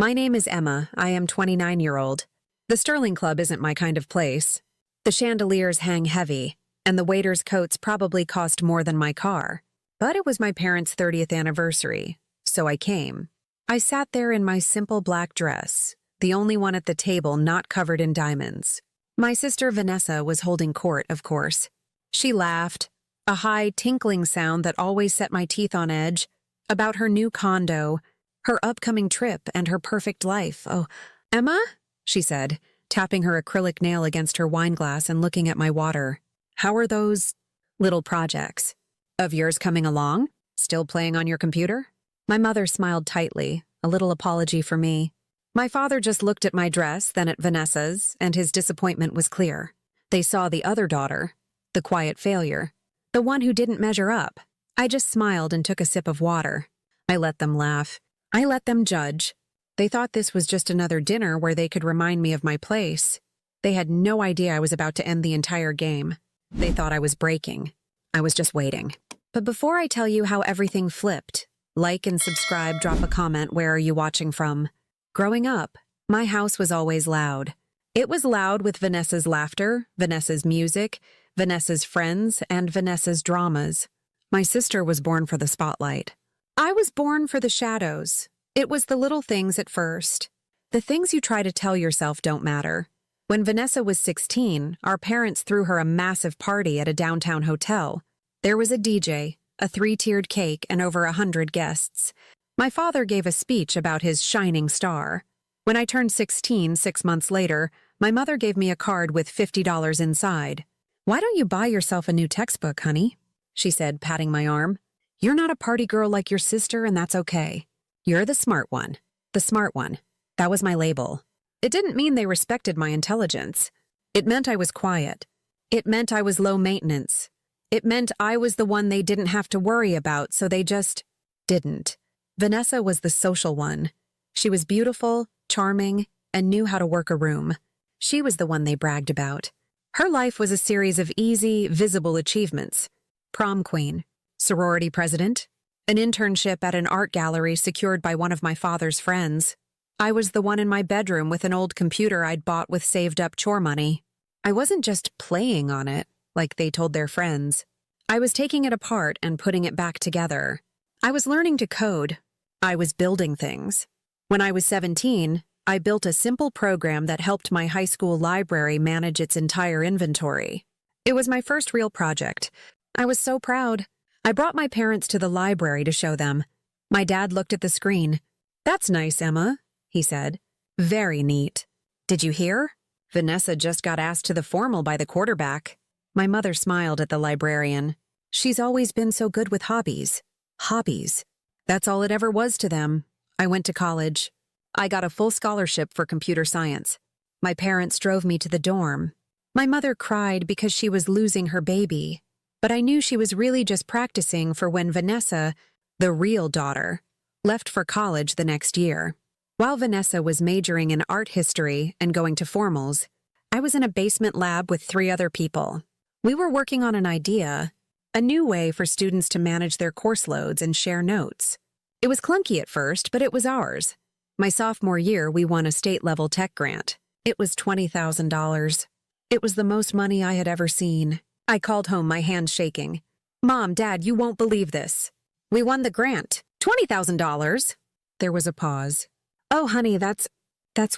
My name is Emma. I am 29-year-old. The Sterling Club isn't my kind of place. The chandeliers hang heavy, and the waiters' coats probably cost more than my car. But it was my parents' 30th anniversary, so I came. I sat there in my simple black dress, the only one at the table not covered in diamonds. My sister Vanessa was holding court, of course. She laughed, a high, tinkling sound that always set my teeth on edge, about her new condo, her upcoming trip, and her perfect life. "Oh, Emma?" she said, tapping her acrylic nail against her wine glass and looking at my water. "How are those little projects of yours coming along? Still playing on your computer?" My mother smiled tightly, a little apology for me. My father just looked at my dress, then at Vanessa's, and his disappointment was clear. They saw the other daughter, the quiet failure, the one who didn't measure up. I just smiled and took a sip of water. I let them laugh. I let them judge. They thought this was just another dinner where they could remind me of my place. They had no idea I was about to end the entire game. They thought I was breaking. I was just waiting. But before I tell you how everything flipped, like and subscribe, drop a comment, where are you watching from? Growing up, my house was always loud. It was loud with Vanessa's laughter, Vanessa's music, Vanessa's friends, and Vanessa's dramas. My sister was born for the spotlight. I was born for the shadows. It was the little things at first. The things you try to tell yourself don't matter. When Vanessa was 16, our parents threw her a massive party at a downtown hotel. There was a DJ, a 3-tiered cake, and over 100 guests. My father gave a speech about his shining star. When I turned 16, 6 months later, my mother gave me a card with $50 inside. "Why don't you buy yourself a new textbook, honey?" she said, patting my arm. "You're not a party girl like your sister, and that's okay. You're the smart one. The smart one." That was my label. It didn't mean they respected my intelligence. It meant I was quiet. It meant I was low maintenance. It meant I was the one they didn't have to worry about, so they just didn't. Vanessa was the social one. She was beautiful, charming, and knew how to work a room. She was the one they bragged about. Her life was a series of easy, visible achievements. Prom queen, sorority president, an internship at an art gallery secured by one of my father's friends. I was the one in my bedroom with an old computer I'd bought with saved-up chore money. I wasn't just playing on it, like they told their friends. I was taking it apart and putting it back together. I was learning to code. I was building things. When I was 17, I built a simple program that helped my high school library manage its entire inventory. It was my first real project. I was so proud. I brought my parents to the library to show them. My dad looked at the screen. "That's nice, Emma," he said. "Very neat. Did you hear? Vanessa just got asked to the formal by the quarterback." My mother smiled at the librarian. She's always been so good with hobbies. Hobbies. That's all it ever was to them. I went to college. I got a full scholarship for computer science. My parents drove me to the dorm. My mother cried because she was losing her baby, but I knew she was really just practicing for when Vanessa, the real daughter, left for college the next year. While Vanessa was majoring in art history and going to formals, I was in a basement lab with 3 other people. We were working on an idea, a new way for students to manage their course loads and share notes. It was clunky at first, but it was ours. My sophomore year, we won a state-level tech grant. It was $20,000. It was the most money I had ever seen. I called home, my hands shaking. "Mom, Dad, you won't believe this. We won the grant. $20,000. There was a pause. "Oh, honey, that's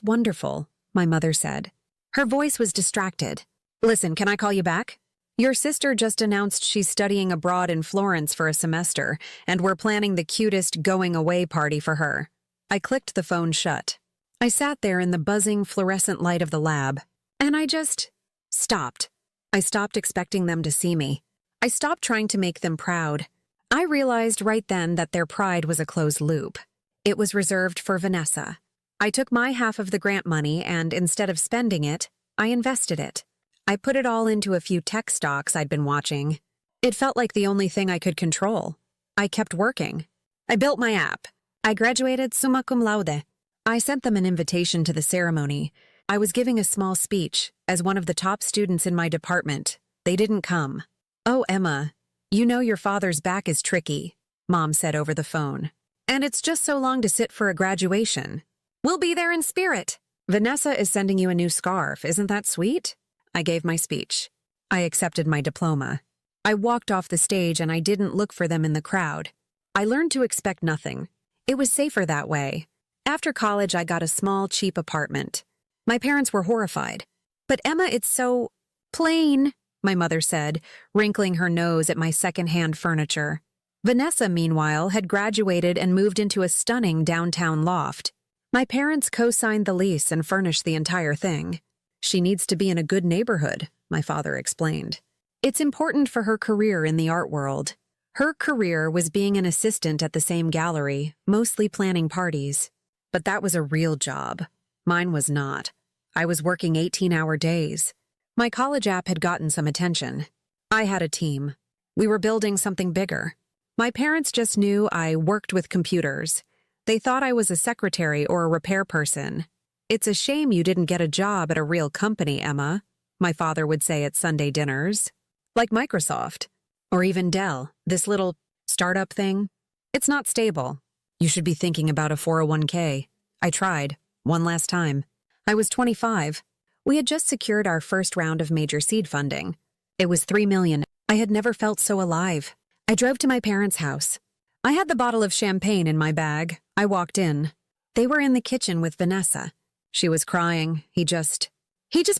wonderful," my mother said. Her voice was distracted. "Listen, can I call you back? Your sister just announced she's studying abroad in Florence for a semester, and we're planning the cutest going-away party for her." I clicked the phone shut. I sat there in the buzzing fluorescent light of the lab, and I just stopped. I stopped expecting them to see me. I stopped trying to make them proud. I realized right then that their pride was a closed loop. It was reserved for Vanessa. I took my half of the grant money and, instead of spending it, I invested it. I put it all into a few tech stocks I'd been watching. It felt like the only thing I could control. I kept working. I built my app. I graduated summa cum laude. I sent them an invitation to the ceremony. I was giving a small speech as one of the top students in my department. They didn't come. "Oh, Emma, you know your father's back is tricky," Mom said over the phone. "And it's just so long to sit for a graduation. We'll be there in spirit. Vanessa is sending you a new scarf. Isn't that sweet? I gave my speech. I accepted my diploma. I walked off the stage and I didn't look for them in the crowd. I learned to expect nothing. It was safer that way. After college, I got a small, cheap apartment. My parents were horrified. But Emma, it's so plain, my mother said, wrinkling her nose at my second-hand furniture. Vanessa, meanwhile, had graduated and moved into a stunning downtown loft. My parents co-signed the lease and furnished the entire thing. She needs to be in a good neighborhood, my father explained. It's important for her career in the art world. Her career was being an assistant at the same gallery, mostly planning parties. But that was a real job. Mine was not. I was working 18-hour days. My college app had gotten some attention. I had a team. We were building something bigger. My parents just knew I worked with computers. They thought I was a secretary or a repair person. It's a shame you didn't get a job at a real company, Emma, my father would say at Sunday dinners. Like Microsoft. Or even Dell, this little startup thing. It's not stable. You should be thinking about a 401k. I tried. One last time. I was 25. We had just secured our first round of major seed funding. It was $3 million. I had never felt so alive. I drove to my parents' house. I had the bottle of champagne in my bag. I walked in. They were in the kitchen with Vanessa. She was crying. He just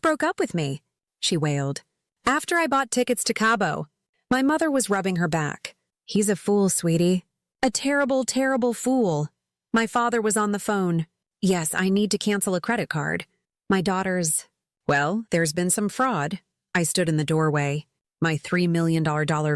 broke up with me, she wailed. After I bought tickets to Cabo. My mother was rubbing her back. He's a fool, sweetie. A terrible, terrible fool. My father was on the phone. Yes, I need to cancel a credit card. My daughter's... Well, there's been some fraud. I stood in the doorway. My $3 million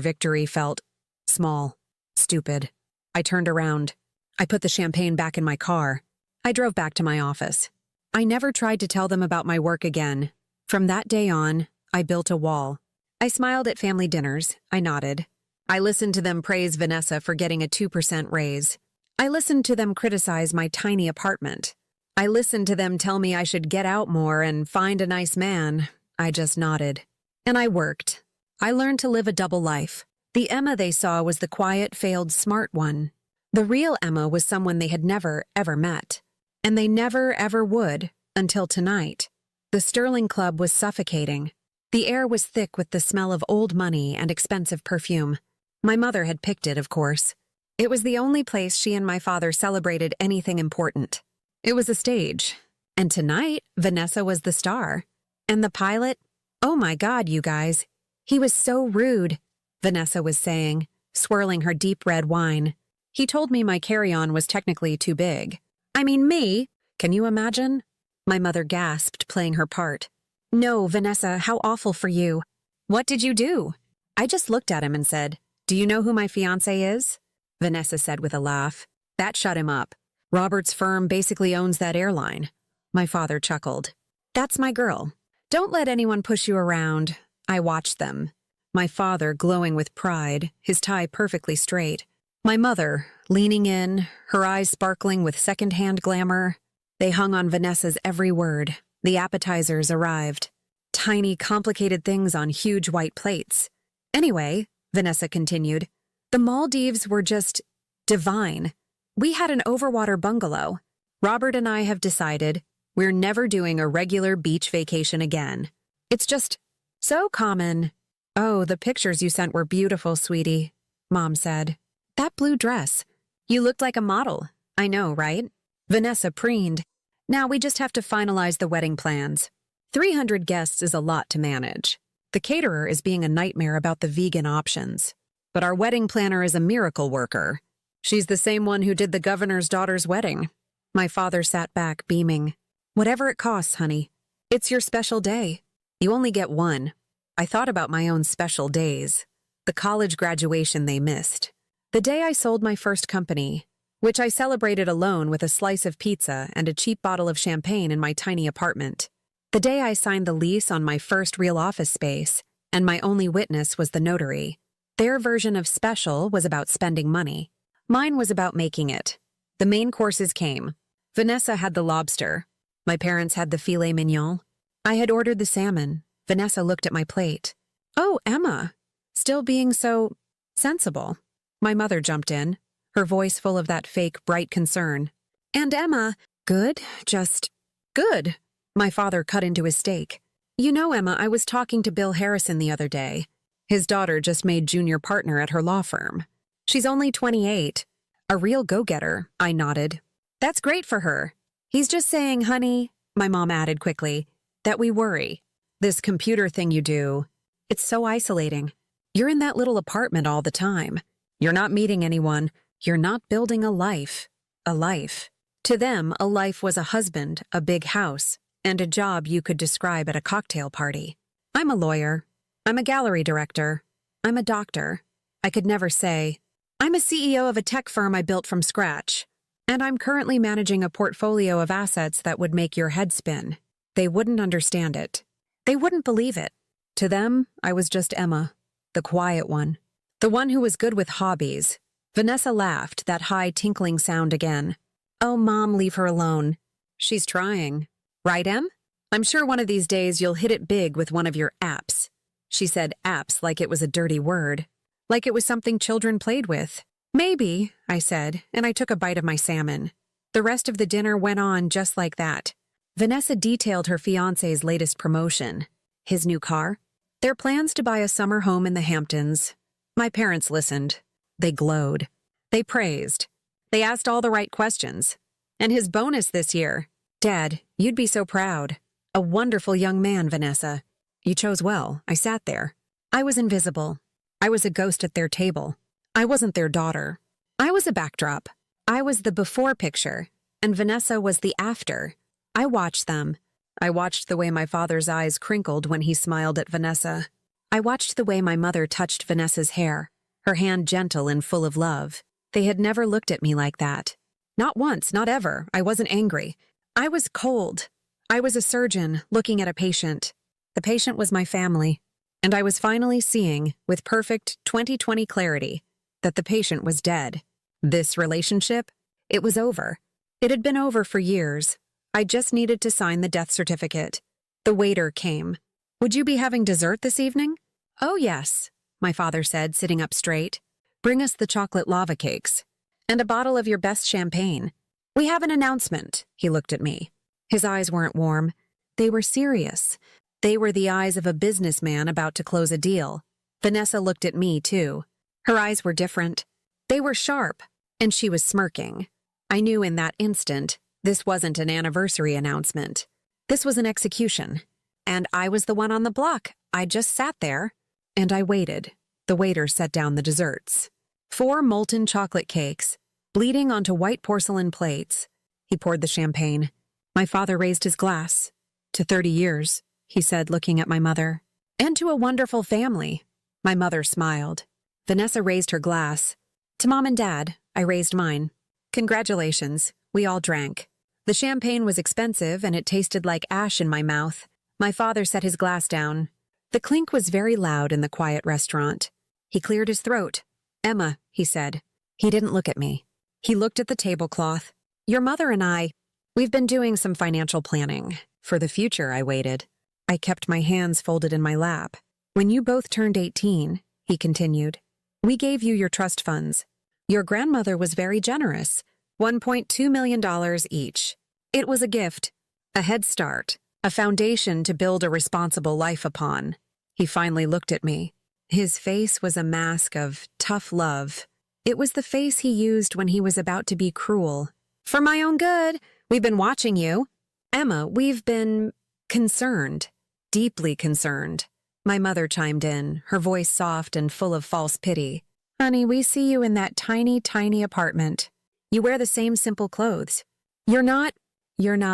victory felt small, stupid. I turned around. I put the champagne back in my car. I drove back to my office. I never tried to tell them about my work again. From that day on, I built a wall. I smiled at family dinners. I nodded. I listened to them praise Vanessa for getting a 2% raise. I listened to them criticize my tiny apartment. I listened to them tell me I should get out more and find a nice man. I just nodded. And I worked. I learned to live a double life. The Emma they saw was the quiet, failed, smart one. The real Emma was someone they had never, ever met. And they never, ever would, until tonight. The Sterling Club was suffocating. The air was thick with the smell of old money and expensive perfume. My mother had picked it, of course. It was the only place she and my father celebrated anything important. It was a stage. And tonight, Vanessa was the star. And the pilot? Oh my God, you guys. He was so rude, Vanessa was saying, swirling her deep red wine. He told me my carry-on was technically too big. I mean, me? Can you imagine? My mother gasped, playing her part. No, Vanessa, how awful for you. What did you do? I just looked at him and said, Do you know who my fiancé is? Vanessa said with a laugh. That shut him up. Robert's firm basically owns that airline. My father chuckled. That's my girl. Don't let anyone push you around. I watched them. My father glowing with pride, his tie perfectly straight. My mother, leaning in, her eyes sparkling with second-hand glamour. They hung on Vanessa's every word. The appetizers arrived. Tiny, complicated things on huge white plates. Anyway, Vanessa continued, the Maldives were just divine. We had an overwater bungalow. Robert and I have decided we're never doing a regular beach vacation again. It's just so common. Oh, the pictures you sent were beautiful, sweetie, Mom said. That blue dress. You looked like a model. I know, right? Vanessa preened. Now we just have to finalize the wedding plans. 300 guests is a lot to manage. The caterer is being a nightmare about the vegan options. But our wedding planner is a miracle worker. She's the same one who did the governor's daughter's wedding. My father sat back, beaming. Whatever it costs, honey. It's your special day. You only get one. I thought about my own special days. The college graduation they missed. The day I sold my first company, which I celebrated alone with a slice of pizza and a cheap bottle of champagne in my tiny apartment. The day I signed the lease on my first real office space, and my only witness was the notary. Their version of special was about spending money. Mine was about making it. The main courses came. Vanessa had the lobster. My parents had the filet mignon. I had ordered the salmon. Vanessa looked at my plate. Oh, Emma. Still being so sensible. My mother jumped in, her voice full of that fake, bright concern. And Emma, Good, just good. My father cut into his steak. You know, Emma, I was talking to Bill Harrison the other day. His daughter just made junior partner at her law firm. She's only 28. A real go-getter, I nodded. That's great for her. He's just saying, honey, my mom added quickly, that we worry. This computer thing you do, it's so isolating. You're in that little apartment all the time. You're not meeting anyone. You're not building a life. A life. To them, a life was a husband, a big house, and a job you could describe at a cocktail party. I'm a lawyer. I'm a gallery director. I'm a doctor. I could never say, I'm a CEO of a tech firm I built from scratch, and I'm currently managing a portfolio of assets that would make your head spin. They wouldn't understand it. They wouldn't believe it. To them, I was just Emma, the quiet one, the one who was good with hobbies. Vanessa laughed, that high tinkling sound again. Oh, Mom, leave her alone. She's trying. Right, Em? I'm sure one of these days you'll hit it big with one of your apps. She said apps like it was a dirty word, like it was something children played with. Maybe, I said, and I took a bite of my salmon. The rest of the dinner went on just like that. Vanessa detailed her fiancé's latest promotion, his new car, their plans to buy a summer home in the Hamptons. My parents listened. They glowed. They praised. They asked all the right questions. And his bonus this year. Dad, you'd be so proud. A wonderful young man, Vanessa. You chose well. I sat there. I was invisible. I was a ghost at their table. I wasn't their daughter. I was a backdrop. I was the before picture, and Vanessa was the after. I watched them. I watched the way my father's eyes crinkled when he smiled at Vanessa. I watched the way my mother touched Vanessa's hair, her hand gentle and full of love. They had never looked at me like that. Not once, not ever. I wasn't angry. I was cold. I was a surgeon looking at a patient. The patient was my family, and I was finally seeing, with perfect 20/20 clarity, that the patient was dead. This relationship, it was over. It had been over for years. I just needed to sign the death certificate. The waiter came. Would you be having dessert this evening? Oh, yes, my father said, sitting up straight. Bring us the chocolate lava cakes. And a bottle of your best champagne. We have an announcement. He looked at me. His eyes weren't warm. They were serious. They were the eyes of a businessman about to close a deal. Vanessa looked at me, too. Her eyes were different. They were sharp, and she was smirking. I knew in that instant this wasn't an anniversary announcement. This was an execution. And I was the one on the block. I just sat there, and I waited. The waiter set down the desserts. 4 molten chocolate cakes, bleeding onto white porcelain plates. He poured the champagne. My father raised his glass. To 30 years, he said, looking at my mother. And to a wonderful family. My mother smiled. Vanessa raised her glass. To Mom and Dad, I raised mine. Congratulations, we all drank. The champagne was expensive and it tasted like ash in my mouth. My father set his glass down. The clink was very loud in the quiet restaurant. He cleared his throat. Emma, he said. He didn't look at me. He looked at the tablecloth. Your mother and I, we've been doing some financial planning. For the future, I waited. I kept my hands folded in my lap. When you both turned 18, he continued, we gave you your trust funds. Your grandmother was very generous, $1.2 million each. It was a gift, a head start, a foundation to build a responsible life upon. He finally looked at me. His face was a mask of tough love. It was the face he used when he was about to be cruel. For my own good, we've been watching you. Emma, we've been concerned, deeply concerned. My mother chimed in, her voice soft and full of false pity. Honey, we see you in that tiny, tiny apartment. You wear the same simple clothes. You're not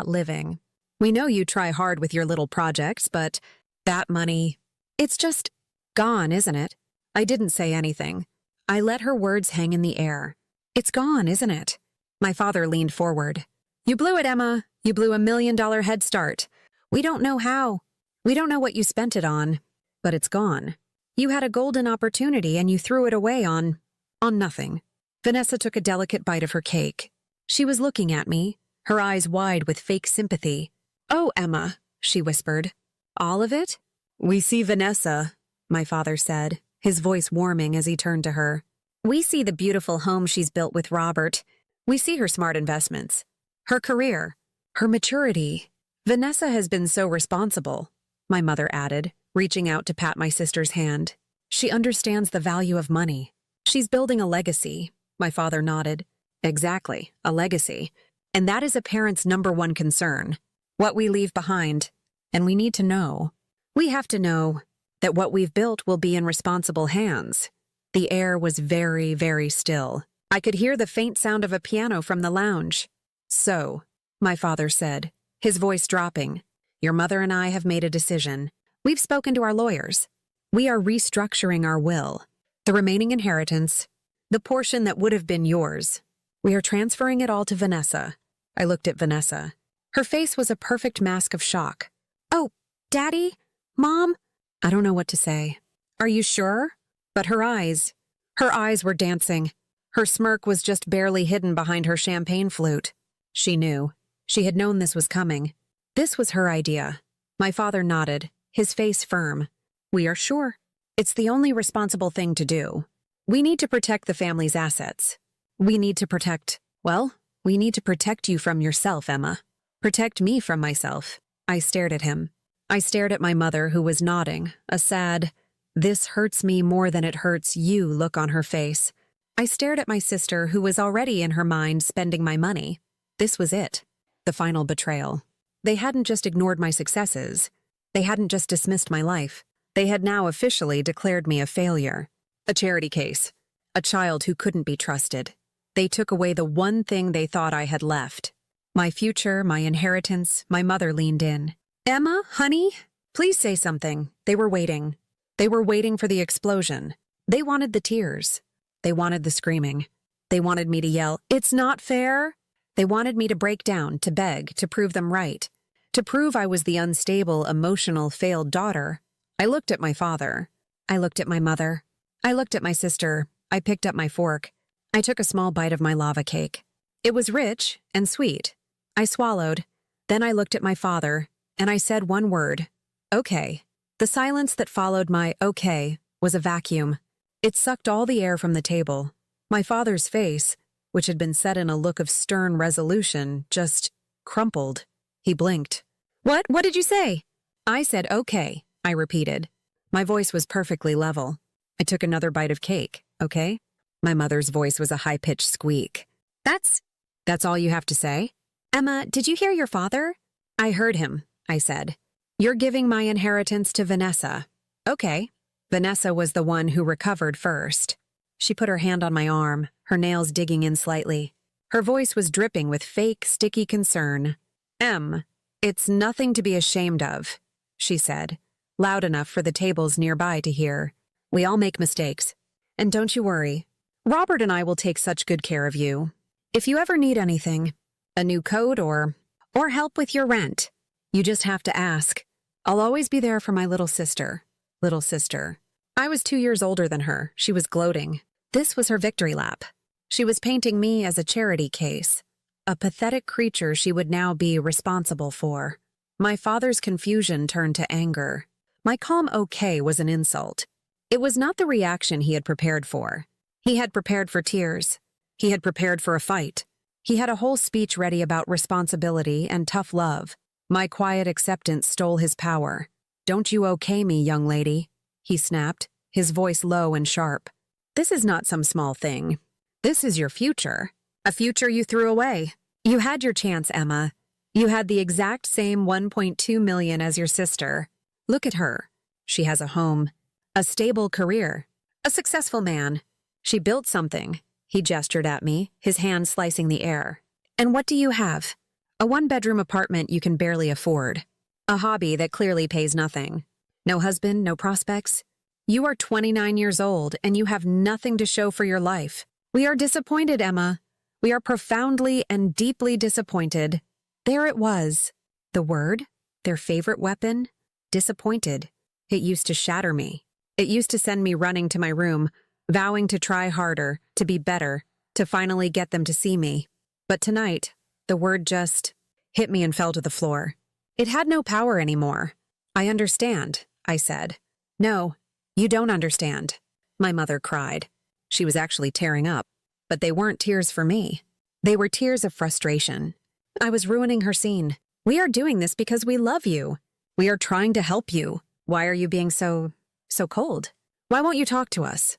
living. We know you try hard with your little projects, but that money, it's just gone, isn't it? I didn't say anything. I let her words hang in the air. It's gone, isn't it? My father leaned forward. You blew it, Emma. You blew $1 million head start. We don't know how. We don't know what you spent it on, but it's gone. You had a golden opportunity and you threw it away on nothing. Vanessa took a delicate bite of her cake. She was looking at me, her eyes wide with fake sympathy. Oh, Emma, she whispered. All of it? We see Vanessa, my father said, his voice warming as he turned to her. We see the beautiful home she's built with Robert. We see her smart investments, her career, Her maturity. Vanessa has been so responsible, my mother added, reaching out to pat my sister's hand. She understands the value of money. She's building a legacy, my father nodded. Exactly, a legacy. And that is a parent's number one concern. What we leave behind. And we need to know. We have to know that what we've built will be in responsible hands. The air was very, very still. I could hear the faint sound of a piano from the lounge. So, my father said, his voice dropping, your mother and I have made a decision. We've spoken to our lawyers. We are restructuring our will. The remaining inheritance, the portion that would have been yours, we are transferring it all to Vanessa. I looked at Vanessa. Her face was a perfect mask of shock. Oh, Daddy? Mom? I don't know what to say. Are you sure? But her eyes were dancing. Her smirk was just barely hidden behind her champagne flute. She knew. She had known this was coming. This was her idea. My father nodded, his face firm. We are sure. It's the only responsible thing to do. We need to protect the family's assets. We need to protect you from yourself, Emma. Protect me from myself. I stared at him. I stared at my mother, who was nodding, a sad, "This hurts me more than it hurts you" look on her face. I stared at my sister, who was already in her mind spending my money. This was it. The final betrayal. They hadn't just ignored my successes. They hadn't just dismissed my life. They had now officially declared me a failure. A charity case. A child who couldn't be trusted. They took away the one thing they thought I had left. My future, my inheritance. My mother leaned in. Emma, honey, please say something. They were waiting. They were waiting for the explosion. They wanted the tears. They wanted the screaming. They wanted me to yell, "It's not fair!" They wanted me to break down, to beg, to prove them right. To prove I was the unstable, emotional, failed daughter. I looked at my father. I looked at my mother. I looked at my sister. I picked up my fork. I took a small bite of my lava cake. It was rich and sweet. I swallowed. Then I looked at my father, and I said one word, "Okay." The silence that followed my "okay" was a vacuum. It sucked all the air from the table. My father's face, which had been set in a look of stern resolution, just crumpled. He blinked. What did you say?" I said okay, I repeated. My voice was perfectly level. I took another bite of cake, okay? My mother's voice was a high-pitched squeak. That's all you have to say? Emma, did you hear your father?" "I heard him," I said. "You're giving my inheritance to Vanessa." "Okay." Vanessa was the one who recovered first. She put her hand on my arm, her nails digging in slightly. Her voice was dripping with fake, sticky concern. It's nothing to be ashamed of," she said, loud enough for the tables nearby to hear. "We all make mistakes. And don't you worry. Robert and I will take such good care of you. If you ever need anything, a new coat or help with your rent, you just have to ask. I'll always be there for my little sister." Little sister. I was 2 years older than her. She was gloating. This was her victory lap. She was painting me as a charity case, a pathetic creature she would now be responsible for. My father's confusion turned to anger. My calm okay was an insult. It was not the reaction he had prepared for. He had prepared for tears. He had prepared for a fight. He had a whole speech ready about responsibility and tough love. My quiet acceptance stole his power. "Don't you okay me, young lady," he snapped, his voice low and sharp. "This is not some small thing. This is your future. A future you threw away. You had your chance, Emma. You had the exact same 1.2 million as your sister. Look at her. She has a home, a stable career, a successful man. She built something." He gestured at me, his hand slicing the air. "And what do you have? A one-bedroom apartment you can barely afford. A hobby that clearly pays nothing. No husband, no prospects. You are 29 years old and you have nothing to show for your life. We are disappointed, Emma. We are profoundly and deeply disappointed." There it was. The word, their favorite weapon, disappointed. It used to shatter me. It used to send me running to my room, vowing to try harder, to be better, to finally get them to see me. But tonight, the word just hit me and fell to the floor. It had no power anymore. "I understand," I said. "No, you don't understand," my mother cried. She was actually tearing up. But they weren't tears for me. They were tears of frustration. I was ruining her scene. We are doing this because we love you. We are trying to help you. Why are you being so cold? Why won't you talk to us?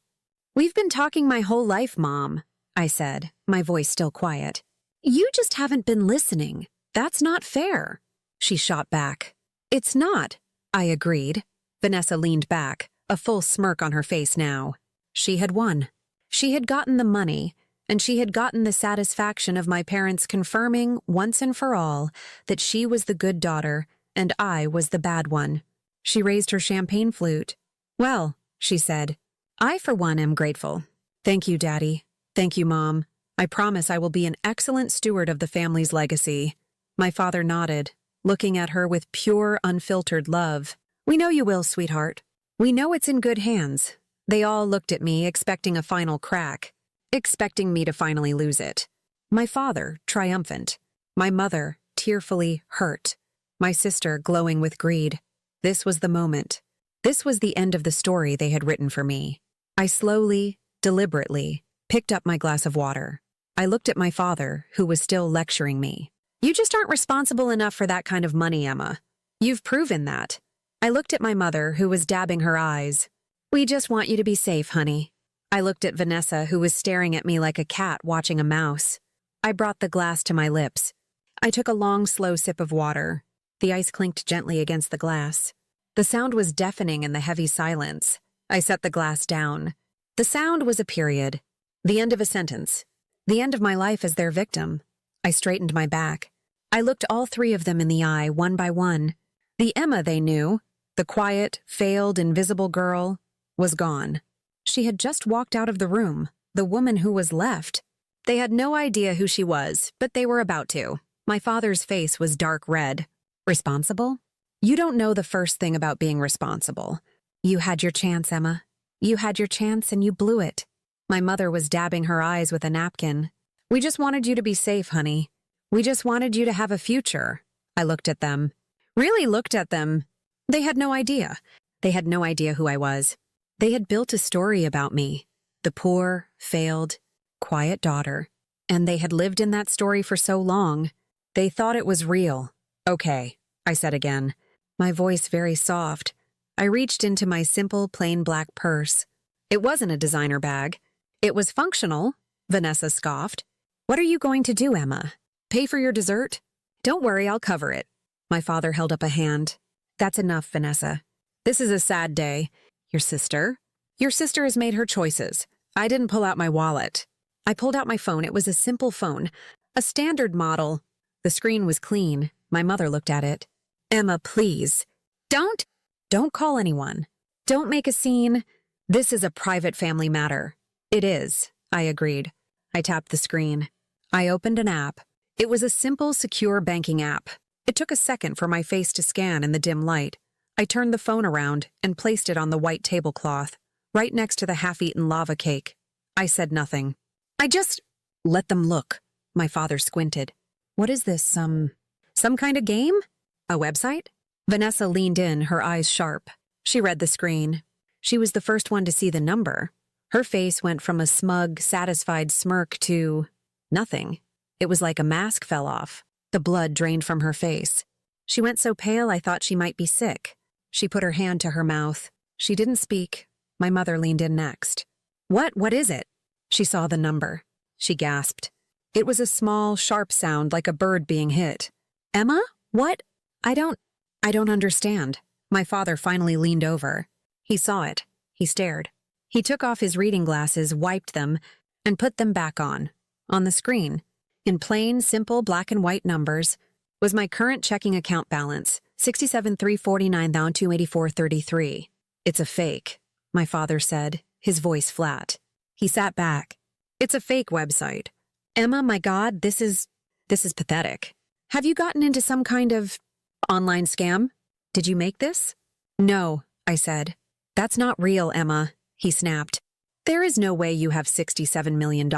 We've been talking my whole life, Mom, I said, my voice still quiet. You just haven't been listening. That's not fair. She shot back. It's not, I agreed. Vanessa leaned back, a full smirk on her face now. She had won. She had gotten the money, and she had gotten the satisfaction of my parents confirming once and for all that she was the good daughter and I was the bad one. She raised her champagne flute. Well, she said, I for one am grateful. Thank you, Daddy. Thank you, Mom. I promise I will be an excellent steward of the family's legacy. My father nodded, looking at her with pure, unfiltered love. We know you will, sweetheart. We know it's in good hands. They all looked at me, expecting a final crack, expecting me to finally lose it. My father, triumphant. My mother, tearfully hurt. My sister, glowing with greed. This was the moment. This was the end of the story they had written for me. I slowly, deliberately, picked up my glass of water. I looked at my father, who was still lecturing me. You just aren't responsible enough for that kind of money, Emma. You've proven that. I looked at my mother, who was dabbing her eyes. We just want you to be safe, honey. I looked at Vanessa, who was staring at me like a cat watching a mouse. I brought the glass to my lips. I took a long, slow sip of water. The ice clinked gently against the glass. The sound was deafening in the heavy silence. I set the glass down. The sound was a period. The end of a sentence. The end of my life as their victim. I straightened my back. I looked all three of them in the eye, one by one. The Emma they knew, the quiet, failed, invisible girl, was gone. She had just walked out of the room, the woman who was left. They had no idea who she was, but they were about to. My father's face was dark red. Responsible? You don't know the first thing about being responsible. You had your chance, Emma. You had your chance and you blew it. My mother was dabbing her eyes with a napkin. We just wanted you to be safe, honey. We just wanted you to have a future. I looked at them. Really looked at them. They had no idea. They had no idea who I was. They had built a story about me, the poor, failed, quiet daughter, and they had lived in that story for so long. They thought it was real. Okay, I said again, my voice very soft. I reached into my simple, plain black purse. It wasn't a designer bag. It was functional, Vanessa scoffed. What are you going to do, Emma? Pay for your dessert? Don't worry, I'll cover it. My father held up a hand. That's enough, Vanessa. This is a sad day. Your sister has made her choices. I didn't pull out my wallet. I pulled out my phone. It was a simple phone, a standard model. The screen was clean. My mother looked at it. Emma, please. Don't call anyone. Don't make a scene. This is a private family matter. It is, I agreed. I tapped the screen. I opened an app. It was a simple, secure banking app. It took a second for my face to scan in the dim light. I turned the phone around and placed it on the white tablecloth, right next to the half-eaten lava cake. I said nothing. Let them look. My father squinted. What is this, some kind of game? A website? Vanessa leaned in, her eyes sharp. She read the screen. She was the first one to see the number. Her face went from a smug, satisfied smirk to nothing. It was like a mask fell off. The blood drained from her face. She went so pale I thought she might be sick. She put her hand to her mouth. She didn't speak. My mother leaned in next. What is it? She saw the number. She gasped. It was a small, sharp sound like a bird being hit. Emma? What? I don't understand. My father finally leaned over. He saw it. He stared. He took off his reading glasses, wiped them, and put them back on. On the screen, in plain, simple black and white numbers, was my current checking account balance, $67,349,284.33. It's a fake, my father said, his voice flat. He sat back. It's a fake website. Emma, my God, this is pathetic. Have you gotten into some kind of online scam? Did you make this? No, I said. That's not real, Emma, he snapped. There is no way you have $67 million.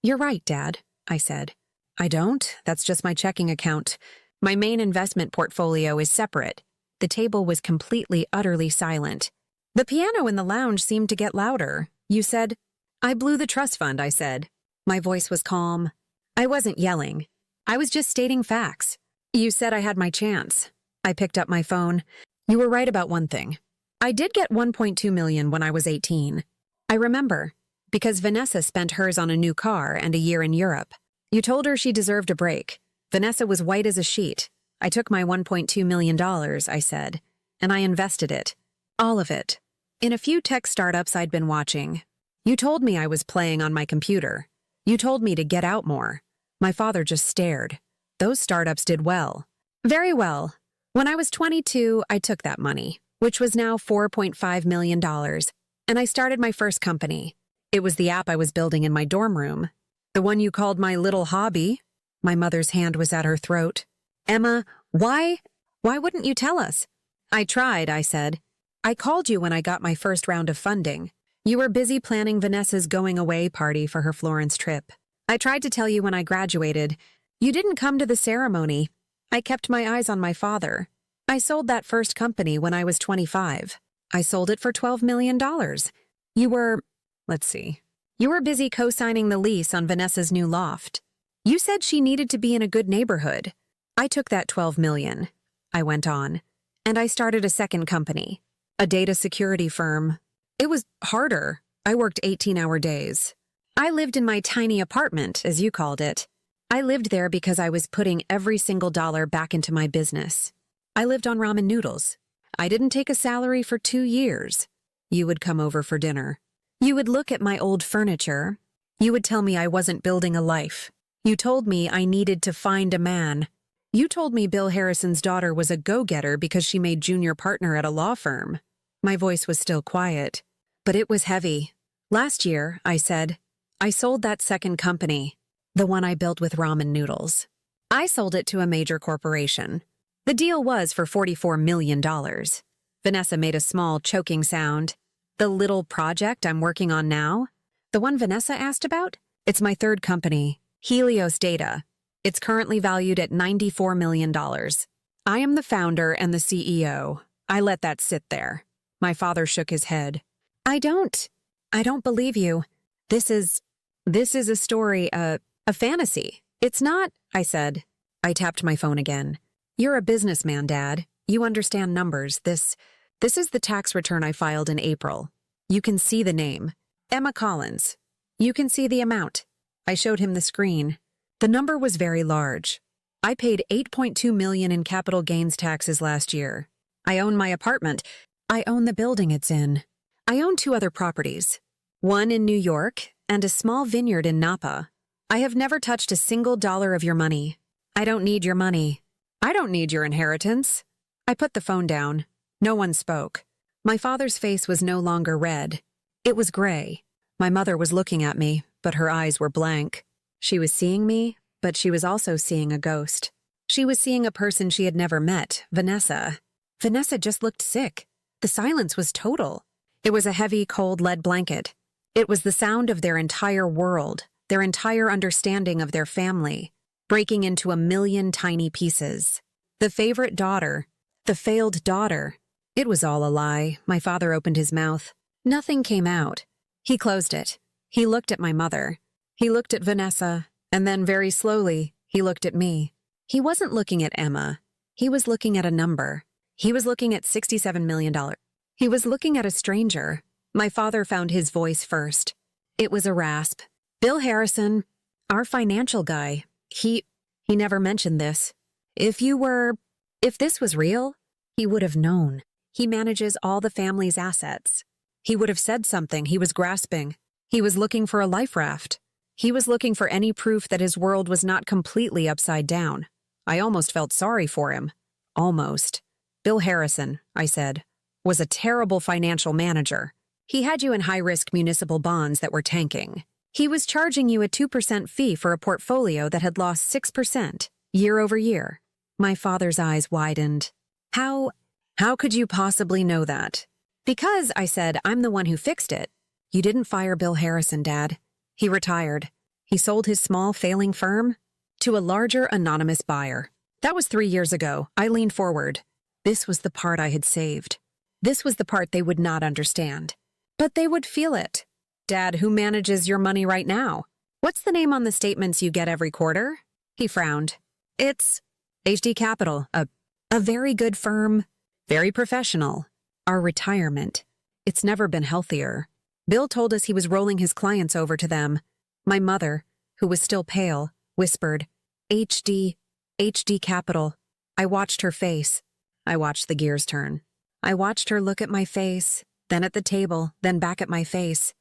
You're right, Dad, I said. I don't. That's just my checking account. My main investment portfolio is separate. The table was completely, utterly silent. The piano in the lounge seemed to get louder. You said, I blew the trust fund, I said. My voice was calm. I wasn't yelling. I was just stating facts. You said I had my chance. I picked up my phone. You were right about one thing. I did get 1.2 million when I was 18. I remember, because Vanessa spent hers on a new car and a year in Europe. You told her she deserved a break. Vanessa was white as a sheet. I took my $1.2 million, I said, and I invested it. All of it. In a few tech startups I'd been watching. You told me I was playing on my computer. You told me to get out more. My father just stared. Those startups did well. Very well. When I was 22, I took that money, which was now $4.5 million, and I started my first company. It was the app I was building in my dorm room. The one you called my little hobby. My mother's hand was at her throat. Emma, why wouldn't you tell us? I tried, I said. I called you when I got my first round of funding. You were busy planning Vanessa's going away party for her Florence trip. I tried to tell you when I graduated. You didn't come to the ceremony. I kept my eyes on my father. I sold that first company when I was 25. I sold it for $12 million. You were, let's see, you were busy co-signing the lease on Vanessa's new loft. You said she needed to be in a good neighborhood. I took that $12 million, I went on, and I started a second company, a data security firm. It was harder. I worked 18-hour days. I lived in my tiny apartment, as you called it. I lived there because I was putting every single dollar back into my business. I lived on ramen noodles. I didn't take a salary for 2 years. You would come over for dinner. You would look at my old furniture. You would tell me I wasn't building a life. You told me I needed to find a man. You told me Bill Harrison's daughter was a go-getter because she made junior partner at a law firm. My voice was still quiet, but it was heavy. Last year, I said, I sold that second company, the one I built with ramen noodles. I sold it to a major corporation. The deal was for $44 million. Vanessa made a small, choking sound. The little project I'm working on now? The one Vanessa asked about? It's my third company, Helios Data. It's currently valued at $94 million. I am the founder and the CEO. I let that sit there. My father shook his head. I don't believe you. This is a story, a fantasy. It's not, I said. I tapped my phone again. You're a businessman, Dad. You understand numbers. This is the tax return I filed in April. You can see the name. Emma Collins. You can see the amount. I showed him the screen. The number was very large. I paid $8.2 million in capital gains taxes last year. I own my apartment. I own the building it's in. I own 2 other properties. One in New York and a small vineyard in Napa. I have never touched a single dollar of your money. I don't need your money. I don't need your inheritance. I put the phone down. No one spoke. My father's face was no longer red. It was gray. My mother was looking at me, but her eyes were blank. She was seeing me, but she was also seeing a ghost. She was seeing a person she had never met, Vanessa. Vanessa just looked sick. The silence was total. It was a heavy, cold lead blanket. It was the sound of their entire world, their entire understanding of their family, breaking into a million tiny pieces. The favorite daughter, the failed daughter. It was all a lie. My father opened his mouth. Nothing came out. He closed it. He looked at my mother. He looked at Vanessa, and then very slowly, he looked at me. He wasn't looking at Emma. He was looking at a number. He was looking at $67 million. He was looking at a stranger. My father found his voice first. It was a rasp. Bill Harrison, our financial guy, he never mentioned this. If this was real, he would have known. He manages all the family's assets. He would have said something. He was grasping. He was looking for a life raft. He was looking for any proof that his world was not completely upside down. I almost felt sorry for him. Almost. Bill Harrison, I said, was a terrible financial manager. He had you in high-risk municipal bonds that were tanking. He was charging you a 2% fee for a portfolio that had lost 6% year over year. My father's eyes widened. How could you possibly know that? Because, I said, I'm the one who fixed it. You didn't fire Bill Harrison, Dad. He retired. He sold his small, failing firm to a larger, anonymous buyer. That was 3 years ago. I leaned forward. This was the part I had saved. This was the part they would not understand. But they would feel it. Dad, who manages your money right now? What's the name on the statements you get every quarter? He frowned. It's HD Capital, a very good firm, very professional. Our retirement. It's never been healthier. Bill told us he was rolling his clients over to them. My mother, who was still pale, whispered, HD Capital. I watched her face. I watched the gears turn. I watched her look at my face, then at the table, then back at my face.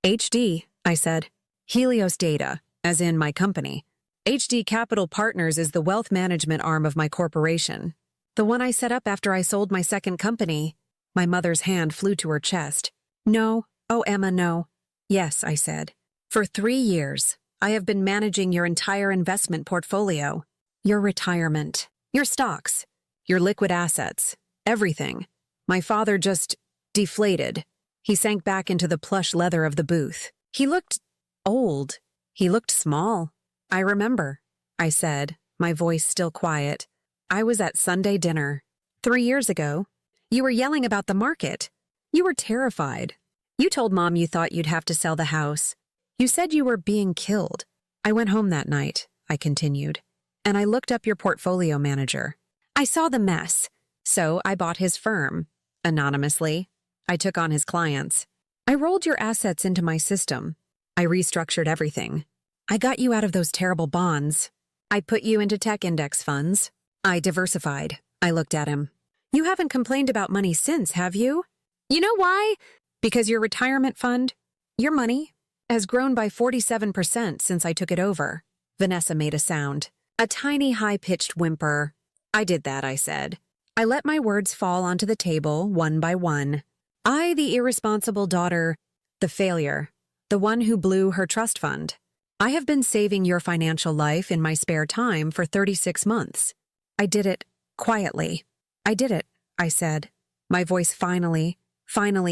HD, I said. Helios Data, as in my company. HD Capital Partners is the wealth management arm of my corporation. The one I set up after I sold my second company. My mother's hand flew to her chest. No, oh Emma, no. Yes, I said. For 3 years, I have been managing your entire investment portfolio. Your retirement, your stocks, your liquid assets, everything. My father just deflated. He sank back into the plush leather of the booth. He looked old. He looked small. I remember, I said, my voice still quiet. I was at Sunday dinner. 3 years ago. You were yelling about the market. You were terrified. You told Mom you thought you'd have to sell the house. You said you were being killed. I went home that night, I continued, and I looked up your portfolio manager. I saw the mess, so I bought his firm. Anonymously, I took on his clients. I rolled your assets into my system. I restructured everything. I got you out of those terrible bonds. I put you into tech index funds. I diversified. I looked at him. You haven't complained about money since, have you? You know why? Because your retirement fund, your money, has grown by 47% since I took it over. Vanessa made a sound. A tiny high-pitched whimper. I did that, I said. I let my words fall onto the table one by one. I, the irresponsible daughter, the failure, the one who blew her trust fund. I have been saving your financial life in my spare time for 36 months. I did it quietly. I did it, I said, my voice finally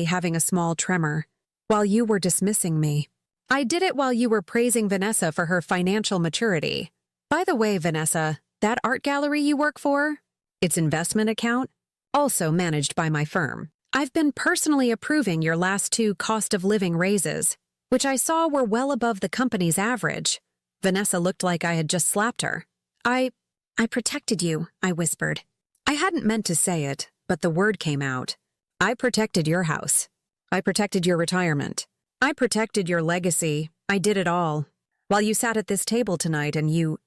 having a small tremor, while you were dismissing me. I did it while you were praising Vanessa for her financial maturity. By the way, Vanessa, that art gallery you work for, its investment account, also managed by my firm. I've been personally approving your last 2 cost of living raises, which I saw were well above the company's average. Vanessa looked like I had just slapped her. I protected you, I whispered. I hadn't meant to say it, but the word came out. I protected your house. I protected your retirement. I protected your legacy. I did it all. While you sat at this table tonight and you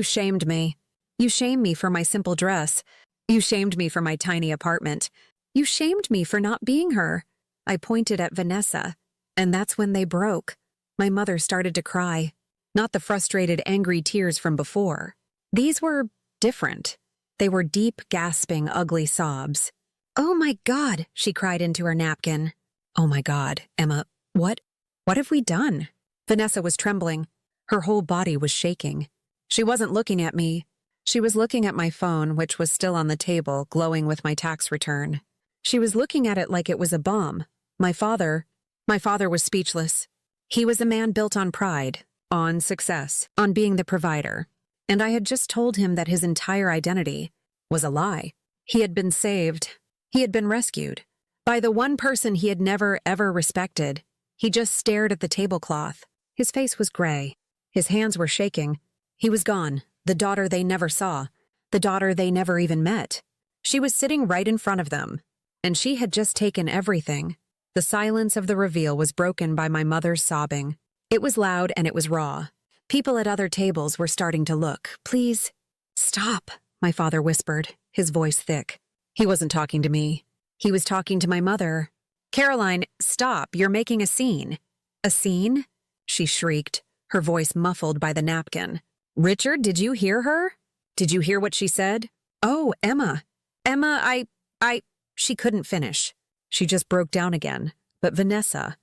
shamed me. You shamed me for my simple dress. You shamed me for my tiny apartment. You shamed me for not being her. I pointed at Vanessa, and that's when they broke. My mother started to cry. Not the frustrated, angry tears from before. These were different. They were deep, gasping, ugly sobs. Oh my God, she cried into her napkin. Oh my God, Emma, what have we done? Vanessa was trembling. Her whole body was shaking. She wasn't looking at me. She was looking at my phone, which was still on the table, glowing with my tax return. She was looking at it like it was a bomb. My father was speechless. He was a man built on pride, on success, on being the provider. And I had just told him that his entire identity was a lie. He had been saved. He had been rescued by the one person he had never, ever respected. He just stared at the tablecloth. His face was gray. His hands were shaking. He was gone, the daughter they never saw, the daughter they never even met. She was sitting right in front of them, and she had just taken everything. The silence of the reveal was broken by my mother's sobbing. It was loud and it was raw. People at other tables were starting to look. Please, stop, my father whispered, his voice thick. He wasn't talking to me. He was talking to my mother. Caroline, stop, you're making a scene. A scene? She shrieked, her voice muffled by the napkin. Richard, did you hear her? Did you hear what she said? Oh, Emma. Emma, she couldn't finish. She just broke down again. But Vanessa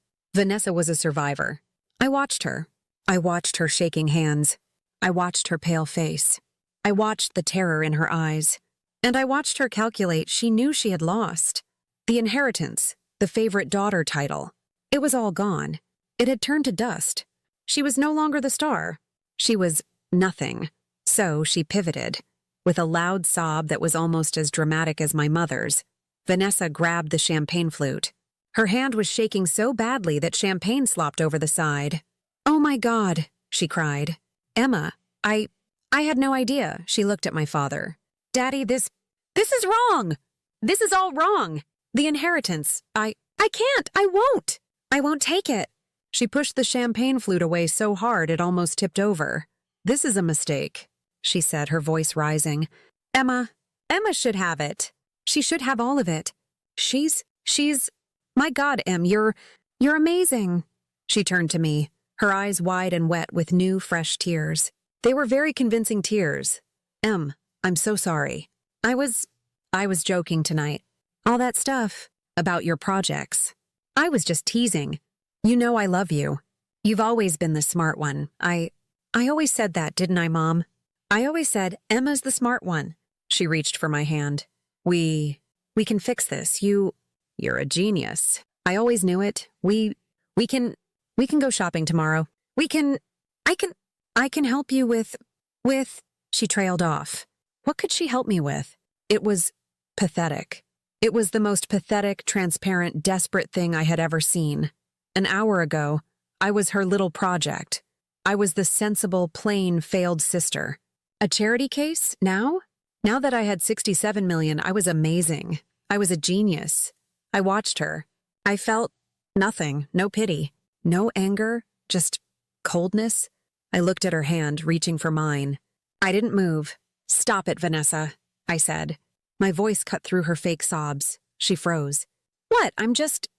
was a survivor. I watched her. I watched her shaking hands. I watched her pale face. I watched the terror in her eyes. And I watched her calculate she knew she had lost. The inheritance, the favorite daughter title. It was all gone. It had turned to dust. She was no longer the star. She was nothing. So she pivoted. With a loud sob that was almost as dramatic as my mother's, Vanessa grabbed the champagne flute. Her hand was shaking so badly that champagne slopped over the side. Oh my God, she cried. Emma, I I had no idea. She looked at my father. Daddy, this is wrong. This is all wrong. The inheritance. I can't. I won't. I won't take it. She pushed the champagne flute away so hard it almost tipped over. This is a mistake, she said, her voice rising. Emma should have it. She should have all of it. She's, my God, Em, you're amazing. She turned to me, her eyes wide and wet with new, fresh tears. They were very convincing tears. Em, I'm so sorry. I was joking tonight. All that stuff about your projects. I was just teasing. You know I love you. You've always been the smart one. I always said that, didn't I, Mom? I always said Emma's the smart one. She reached for my hand. We can fix this. You're a genius. I always knew it. We can go shopping tomorrow. I can help you with, she trailed off. What could she help me with? It was pathetic. It was the most pathetic, transparent, desperate thing I had ever seen. An hour ago, I was her little project. I was the sensible, plain, failed sister. A charity case, now? Now that I had 67 million, I was amazing. I was a genius. I watched her. I felt nothing, no pity, no anger, just coldness. I looked at her hand, reaching for mine. I didn't move. Stop it, Vanessa, I said. My voice cut through her fake sobs. She froze. What? I'm just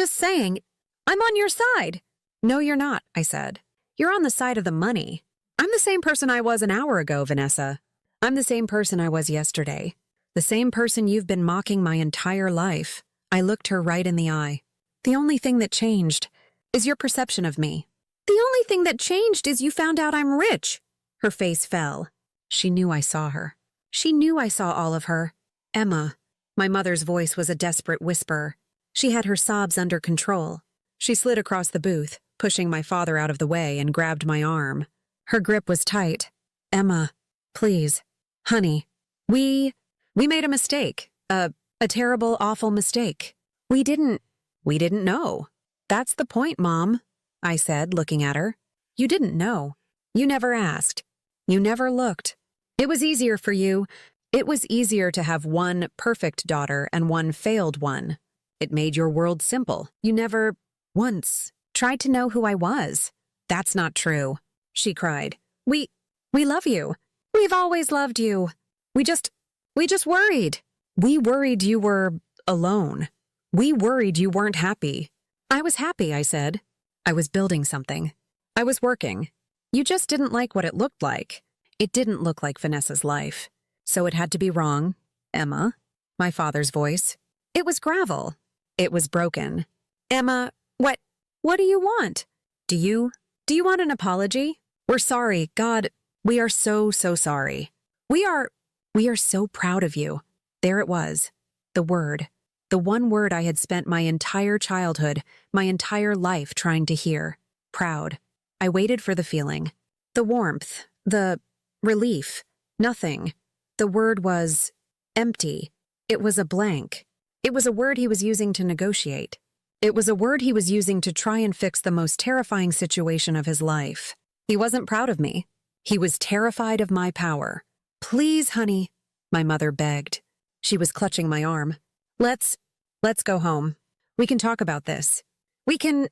saying, I'm on your side. No, you're not, I said. You're on the side of the money. I'm the same person I was an hour ago, Vanessa. I'm the same person I was yesterday. The same person you've been mocking my entire life. I looked her right in the eye. The only thing that changed is your perception of me. The only thing that changed is you found out I'm rich. Her face fell. She knew I saw her. She knew I saw all of her. Emma. My mother's voice was a desperate whisper. She had her sobs under control. She slid across the booth, pushing my father out of the way, and grabbed my arm. Her grip was tight. Emma, please. Honey, we made a mistake. A terrible, awful mistake. We didn't know. That's the point, Mom, I said, looking at her. You didn't know. You never asked. You never looked. It was easier for you. It was easier to have one perfect daughter and one failed one. It made your world simple. You never once tried to know who I was. That's not true, she cried. We love you. We've always loved you. We just worried. We worried you were alone. We worried you weren't happy. I was happy, I said. I was building something. I was working. You just didn't like what it looked like. It didn't look like Vanessa's life. So it had to be wrong. Emma, my father's voice. It was gravel. It was broken. Emma, what do you want? Do you want an apology? We're sorry, God. We are so sorry. We are so proud of you. There it was. The word. The one word I had spent my entire childhood, my entire life trying to hear. Proud. I waited for the feeling. The warmth. The relief. Nothing. The word was empty. It was a blank. It was a word he was using to negotiate. It was a word he was using to try and fix the most terrifying situation of his life. He wasn't proud of me. He was terrified of my power. Please, honey, my mother begged. She was clutching my arm. Let's go home. We can talk about this. We can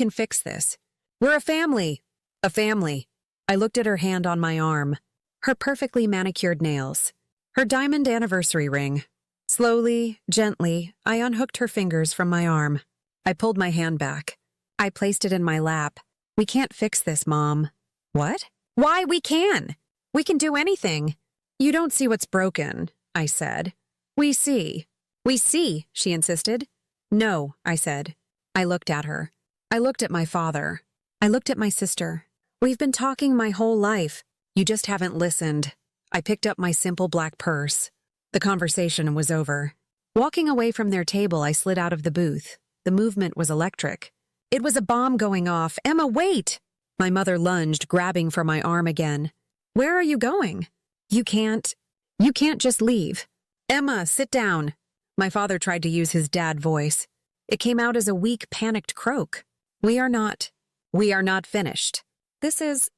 fix this. We're a family. A family. I looked at her hand on my arm. Her perfectly manicured nails. Her diamond anniversary ring. Slowly, gently, I unhooked her fingers from my arm. I pulled my hand back. I placed it in my lap. We can't fix this, Mom. What? Why, we can. We can do anything. You don't see what's broken, I said. We see. We see, she insisted. No, I said. I looked at her. I looked at my father. I looked at my sister. We've been talking my whole life. You just haven't listened. I picked up my simple black purse. The conversation was over. Walking away from their table, I slid out of the booth. The movement was electric. It was a bomb going off. Emma, wait! My mother lunged, grabbing for my arm again. Where are you going? You can't just leave. Emma, sit down. My father tried to use his dad voice. It came out as a weak, panicked croak. We are not finished. This is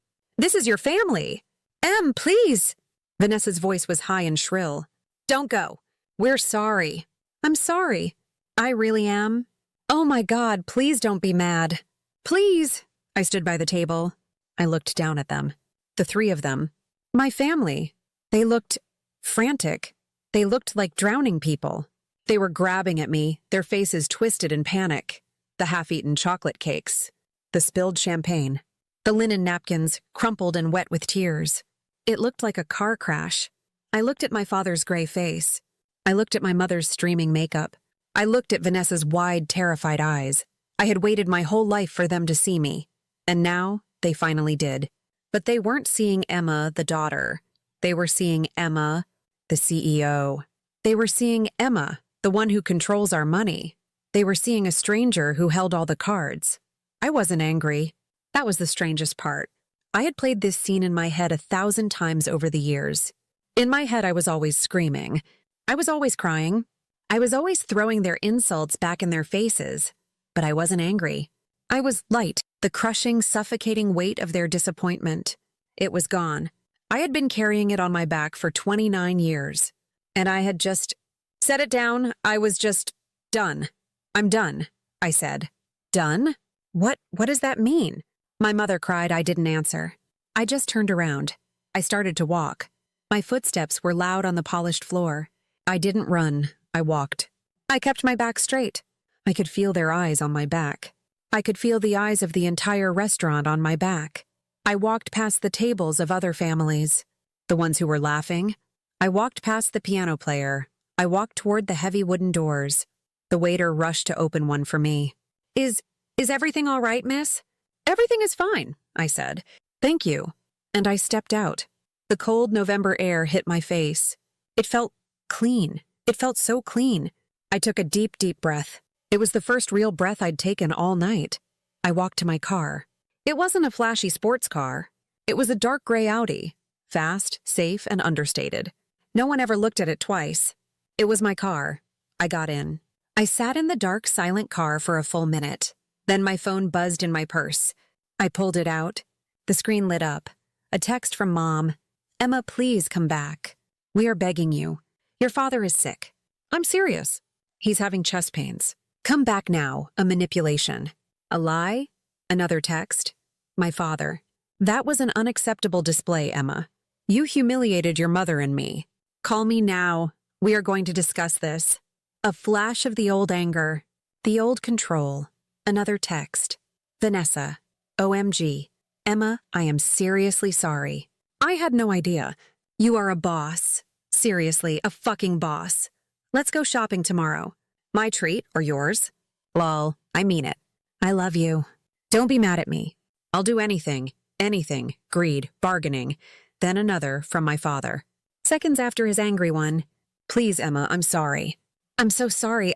your family. Em, please! Vanessa's voice was high and shrill. Don't go. We're sorry. I'm sorry. I really am. Oh my God, please don't be mad. Please! I stood by the table. I looked down at them. The three of them. My family. They looked frantic. They looked like drowning people. They were grabbing at me, their faces twisted in panic. The half-eaten chocolate cakes. The spilled champagne. The linen napkins, crumpled and wet with tears. It looked like a car crash. I looked at my father's gray face. I looked at my mother's streaming makeup. I looked at Vanessa's wide, terrified eyes. I had waited my whole life for them to see me. And now, they finally did. But they weren't seeing Emma, the daughter. They were seeing Emma, the CEO. They were seeing Emma, the one who controls our money. They were seeing a stranger who held all the cards. I wasn't angry. That was the strangest part. I had played this scene in my head 1,000 times over the years. In my head, I was always screaming. I was always crying. I was always throwing their insults back in their faces. But I wasn't angry. I was light, the crushing, suffocating weight of their disappointment. It was gone. I had been carrying it on my back for 29 years. And I had just set it down. I was just done. I'm done, I said. Done? What does that mean? My mother cried. I didn't answer. I just turned around. I started to walk. My footsteps were loud on the polished floor. I didn't run. I walked. I kept my back straight. I could feel their eyes on my back. I could feel the eyes of the entire restaurant on my back. I walked past the tables of other families, the ones who were laughing. I walked past the piano player. I walked toward the heavy wooden doors. The waiter rushed to open one for me. Is everything all right, miss? Everything is fine, I said. Thank you. And I stepped out. The cold November air hit my face. It felt clean. It felt so clean. I took a deep, deep breath. It was the first real breath I'd taken all night. I walked to my car. It wasn't a flashy sports car. It was a dark gray Audi. Fast, safe, and understated. No one ever looked at it twice. It was my car. I got in. I sat in the dark, silent car for a full minute. Then my phone buzzed in my purse. I pulled it out. The screen lit up. A text from Mom. Emma, please come back. We are begging you. Your father is sick. I'm serious. He's having chest pains. Come back now. A manipulation. A lie? Another text. My father. That was an unacceptable display, Emma. You humiliated your mother and me. Call me now. We are going to discuss this. A flash of the old anger. The old control. Another text. Vanessa. OMG. Emma, I am seriously sorry. I had no idea. You are a boss. Seriously, a fucking boss. Let's go shopping tomorrow. My treat or yours? Lol, I mean it. I love you. Don't be mad at me. I'll do anything. Anything. Greed. Bargaining. Then another from my father. Seconds after his angry one. Please, Emma, I'm sorry. I'm so sorry.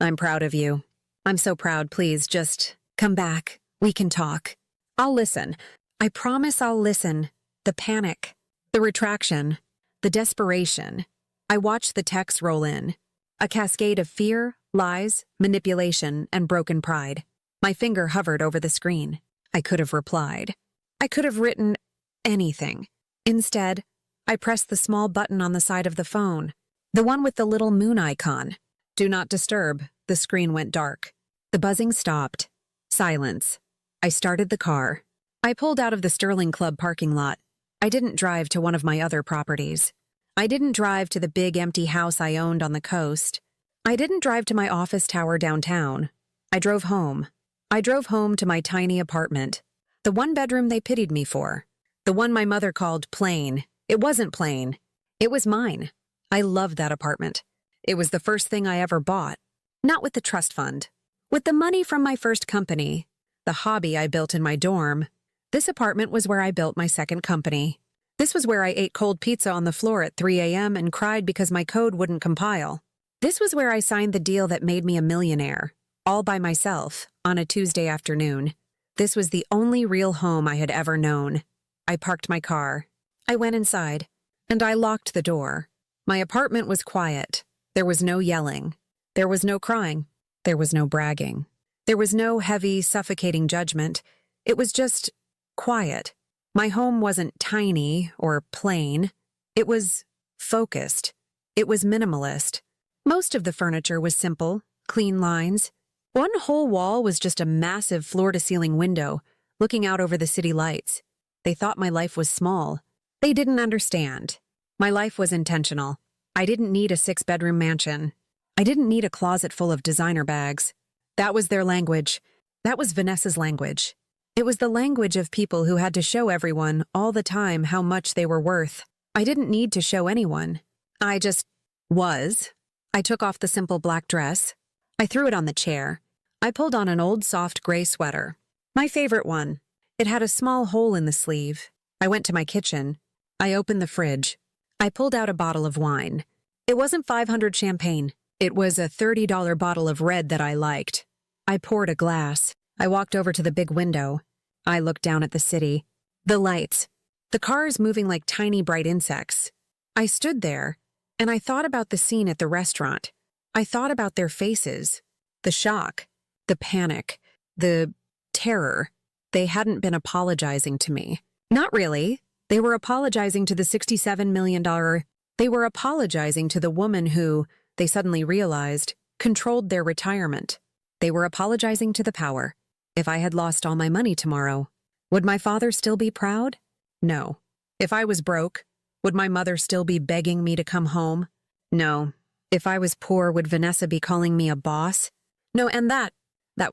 I'm proud of you. I'm so proud. Please, just come back. We can talk. I'll listen. I promise I'll listen. The panic. The retraction. The desperation. I watched the texts roll in. A cascade of fear, lies, manipulation, and broken pride. My finger hovered over the screen. I could have replied. I could have written anything. Instead, I pressed the small button on the side of the phone. The one with the little moon icon. Do not disturb. The screen went dark. The buzzing stopped. Silence. I started the car. I pulled out of the Sterling Club parking lot. I didn't drive to one of my other properties. I didn't drive to the big empty house I owned on the coast. I didn't drive to my office tower downtown. I drove home. I drove home to my tiny apartment. The one bedroom they pitied me for. The one my mother called plain. It wasn't plain. It was mine. I loved that apartment. It was the first thing I ever bought. Not with the trust fund. With the money from my first company, the hobby I built in my dorm, this apartment was where I built my second company. This was where I ate cold pizza on the floor at 3 a.m. and cried because my code wouldn't compile. This was where I signed the deal that made me a millionaire, all by myself, on a Tuesday afternoon. This was the only real home I had ever known. I parked my car. I went inside, and I locked the door. My apartment was quiet. There was no yelling. There was no crying. There was no bragging. There was no heavy, suffocating judgment. It was just quiet. My home wasn't tiny or plain. It was focused. It was minimalist. Most of the furniture was simple, clean lines. One whole wall was just a massive floor-to-ceiling window, looking out over the city lights. They thought my life was small. They didn't understand. My life was intentional. I didn't need a 6-bedroom mansion. I didn't need a closet full of designer bags. That was their language. That was Vanessa's language. It was the language of people who had to show everyone all the time how much they were worth. I didn't need to show anyone. I just was. I took off the simple black dress. I threw it on the chair. I pulled on an old soft gray sweater. My favorite one. It had a small hole in the sleeve. I went to my kitchen. I opened the fridge. I pulled out a bottle of wine. It wasn't 500 champagne. It was a $30 bottle of red that I liked. I poured a glass. I walked over to the big window. I looked down at the city. The lights. The cars moving like tiny bright insects. I stood there, and I thought about the scene at the restaurant. I thought about their faces. The shock. The panic. The terror. They hadn't been apologizing to me. Not really. They were apologizing to the $67 million. They were apologizing to the woman who, they suddenly realized, controlled their retirement. They were apologizing to the power. If I had lost all my money tomorrow, would my father still be proud? No. If I was broke, would my mother still be begging me to come home? No. If I was poor, would Vanessa be calling me a boss? No, and that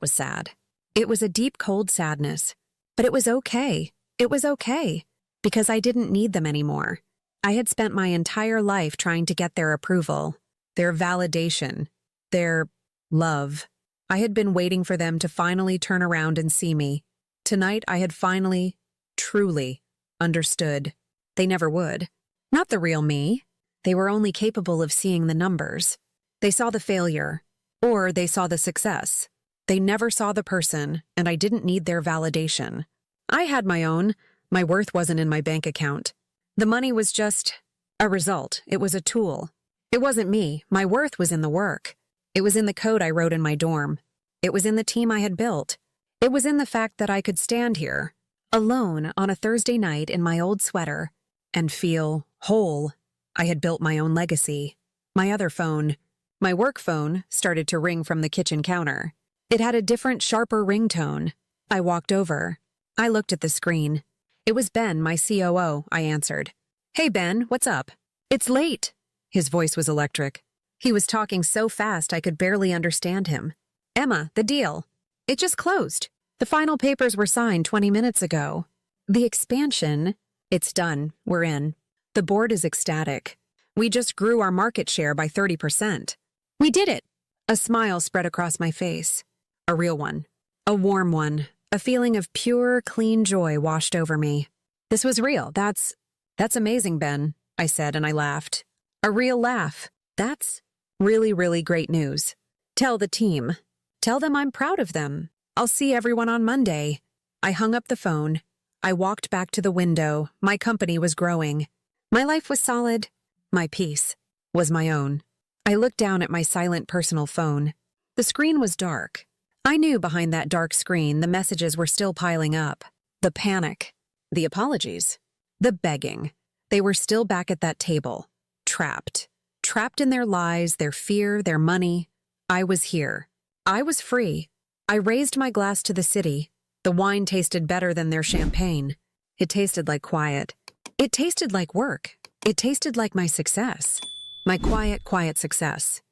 was sad. It was a deep, cold sadness. But it was okay. It was okay. Because I didn't need them anymore. I had spent my entire life trying to get their approval, their validation, their love. I had been waiting for them to finally turn around and see me. Tonight I had finally, truly, understood. They never would. Not the real me. They were only capable of seeing the numbers. They saw the failure, or they saw the success. They never saw the person, and I didn't need their validation. I had my own. My worth wasn't in my bank account. The money was just a result. It was a tool. It wasn't me. My worth was in the work. It was in the code I wrote in my dorm. It was in the team I had built. It was in the fact that I could stand here, alone on a Thursday night in my old sweater, and feel whole. I had built my own legacy. My other phone, my work phone, started to ring from the kitchen counter. It had a different, sharper ringtone. I walked over. I looked at the screen. It was Ben, my COO, I answered. Hey, Ben, what's up? It's late. His voice was electric. He was talking so fast I could barely understand him. Emma, the deal. It just closed. The final papers were signed 20 minutes ago. The expansion, it's done. We're in. The board is ecstatic. We just grew our market share by 30%. We did it. A smile spread across my face. A real one. A warm one. A feeling of pure, clean joy washed over me. This was real. That's amazing, Ben, I said, and I laughed. A real laugh. That's really, really great news. Tell the team. Tell them I'm proud of them. I'll see everyone on Monday. I hung up the phone. I walked back to the window. My company was growing. My life was solid. My peace was my own. I looked down at my silent personal phone. The screen was dark. I knew behind that dark screen the messages were still piling up. The panic. The apologies. The begging. They were still back at that table. Trapped. Trapped in their lies, their fear, their money. I was here. I was free. I raised my glass to the city. The wine tasted better than their champagne. It tasted like quiet. It tasted like work. It tasted like my success. My quiet, quiet success.